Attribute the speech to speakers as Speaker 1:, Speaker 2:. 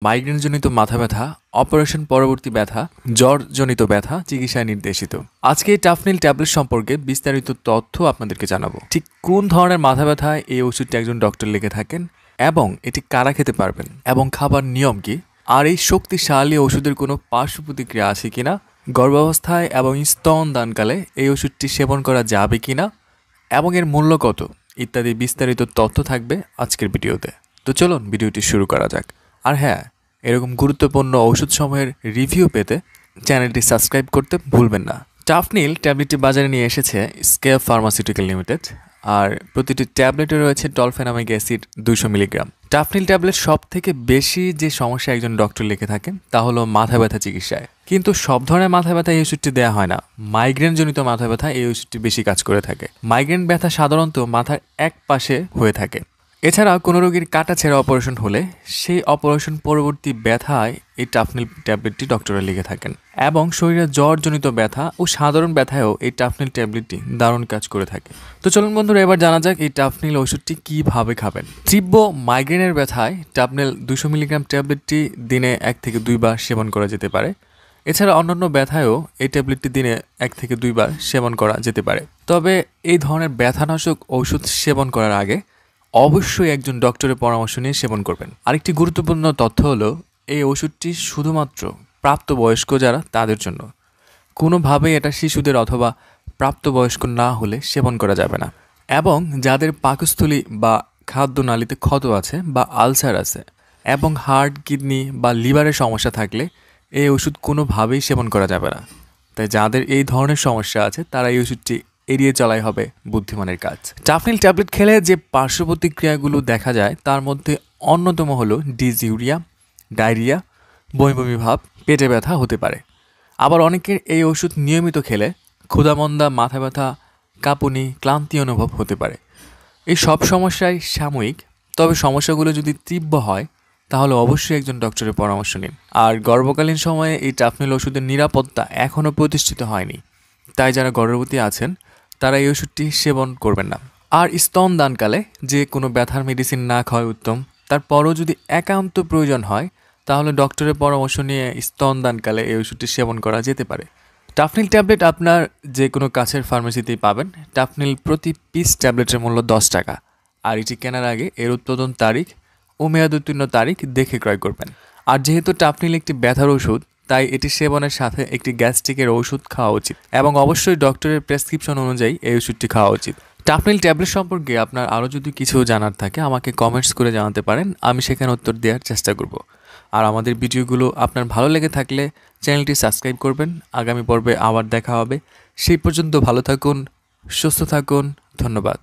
Speaker 1: মাইগ্রেনজনিত মাথা ব্যথা, অপারেশন পরবর্তী ব্যথা, জ্বরজনিত ব্যথা চিকিৎসায় নির্দেশিত। আজকে এই টাফনিল ট্যাবলেট সম্পর্কে বিস্তারিত তথ্য আপনাদেরকে জানাবো। ঠিক কোন ধরনের মাথা ব্যথায় এই ওষুধটি একজন ডক্টর লিখে থাকেন এবং এটি কারা খেতে পারবেন এবং খাবার নিয়ম কি, আর এই শক্তিশালী ওষুধের কোনো পার্শ্ব প্রতিক্রিয়া আছে কিনা, গর্ভাবস্থায় এবং স্তনদানকালে এই ওষুধটি সেবন করা যাবে কিনা এবং এর মূল্য কত ইত্যাদি বিস্তারিত তথ্য থাকবে আজকের ভিডিওতে। তো চলুন ভিডিওটি শুরু করা যাক। আর হ্যাঁ, এরকম গুরুত্বপূর্ণ ওষুধসমূহের রিভিউ পেতে চ্যানেলটি সাবস্ক্রাইব করতে ভুলবেন না। টাফনিল ট্যাবলেটটি বাজারে নিয়ে এসেছে স্কেপ ফার্মাসিউটিক্যাল লিমিটেড, আর প্রতিটি ট্যাবলেটে রয়েছে tolfenamic acid 200 milligram. Tufnil tablet সব থেকে বেশি যে সমস্যা একজন ডক্টর লিখে থাকেন তা হলো মাথা ব্যথা চিকিৎসায়। কিন্তু সব ধরনের মাথা ব্যথা এই ওষুধটি দেওয়া হয় না। মাইগ্রেনজনিত মাথা ব্যথা এই ওষুধটি বেশি কাজ করে থাকে। মাইগ্রেন ব্যথা সাধারণত মাথার এক পাশে হয়ে থাকে। এছাড়া কোনো রোগীর কাটা ছেঁড়া অপারেশন হলে সেই অপারেশন পরবর্তী ব্যথায় এই টাফনিল ট্যাবলেটটি ডক্টররা লিখে থাকেন, এবং শরীরে জ্বরজনিত ব্যথা ও সাধারণ ব্যথায়ও এই টাফনিল ট্যাবলেটটি দারুণ কাজ করে থাকে। তো চলুন বন্ধুরা, এবার জানা যাক এই টাফনিল ওষুধটি কীভাবে খাবেন। তীব্র মাইগ্রেনের ব্যথায় টাফনিল 200 মিলিগ্রাম ট্যাবলেটটি দিনে 1 থেকে 2 বার সেবন করা যেতে পারে। এছাড়া অন্যান্য ব্যথায়ও এই ট্যাবলেটটি দিনে 1 থেকে 2 বার সেবন করা যেতে পারে। তবে এই ধরনের ব্যথানাশক ঔষধ সেবন করার আগে অবশ্যই একজন ডক্টরের পরামর্শ নিয়ে সেবন করবেন। আরেকটি গুরুত্বপূর্ণ তথ্য হলো, এই ওষুধটি শুধুমাত্র প্রাপ্তবয়স্ক যারা তাদের জন্য। কোনোভাবেই এটা শিশুদের অথবা প্রাপ্তবয়স্ক না হলে সেবন করা যাবে না। এবং যাদের পাকস্থলী বা খাদ্যনালীতে ক্ষত আছে বা আলসার আছে এবং হার্ট, কিডনি বা লিভারের সমস্যা থাকলে এই ওষুধ কোনোভাবেই সেবন করা যাবে না। তাই যাদের এই ধরনের সমস্যা আছে তারা এই ওষুধটি এড়িয়ে চলাই হবে বুদ্ধিমানের কাজ। টাফনিল ট্যাবলেট খেলে যে পার্শ্ব প্রতিক্রিয়াগুলো দেখা যায় তার মধ্যে অন্যতম হলো ডিসইউরিয়া, ডায়রিয়া, বমি বমি ভাব, পেটে ব্যথা হতে পারে। আবার অনেকের এই ওষুধ নিয়মিত খেলে ক্ষুধামন্দা, মাথা ব্যথা, কাঁপুনি, ক্লান্তি অনুভব হতে পারে। এই সব সমস্যাই সাময়িক, তবে সমস্যাগুলো যদি তীব্র হয় তাহলে অবশ্যই একজন ডক্টরের পরামর্শ নিন। আর গর্ভকালীন সময়ে এই টাফনিল ওষুধের নিরাপত্তা এখনও প্রতিষ্ঠিত হয়নি, তাই যারা গর্ভবতী আছেন তারা এই ওষুধটি সেবন করবেন না। আর স্তনদানকালে যে কোনো ব্যথার মেডিসিন না খাওয়াই উত্তম। তারপরও যদি একান্ত প্রয়োজন হয় তাহলে ডক্টরের পরামর্শ নিয়ে স্তনদানকালে এই ওষুধটি সেবন করা যেতে পারে। টাফনিল ট্যাবলেট আপনার যে কোনো কাছের ফার্মেসিতেই পাবেন। টাফনিল প্রতি পিস ট্যাবলেটের মূল্য 10 টাকা, আর এটি কেনার আগে এর উৎপাদন তারিখ ও মেয়াদ উত্তীর্ণ তারিখ দেখে ক্রয় করবেন। আর যেহেতু টাফনিল একটি ব্যথার ওষুধ, তাই এটি সেবনের সাথে একটি গ্যাস্ট্রিকের ওষুধ খাওয়া উচিত, এবং অবশ্যই ডক্টরের প্রেসক্রিপশন অনুযায়ী এই ওষুধটি খাওয়া উচিত। টাফনিল ট্যাবলেট সম্পর্কে আপনার আরও যদি কিছু জানার থাকে আমাকে কমেন্টস করে জানাতে পারেন, আমি সেখানে উত্তর দেওয়ার চেষ্টা করব। আর আমাদের ভিডিওগুলো আপনার ভালো লেগে থাকলে চ্যানেলটি সাবস্ক্রাইব করবেন। আগামী পর্বে আবার দেখা হবে। সেই পর্যন্ত ভালো থাকুন, সুস্থ থাকুন। ধন্যবাদ।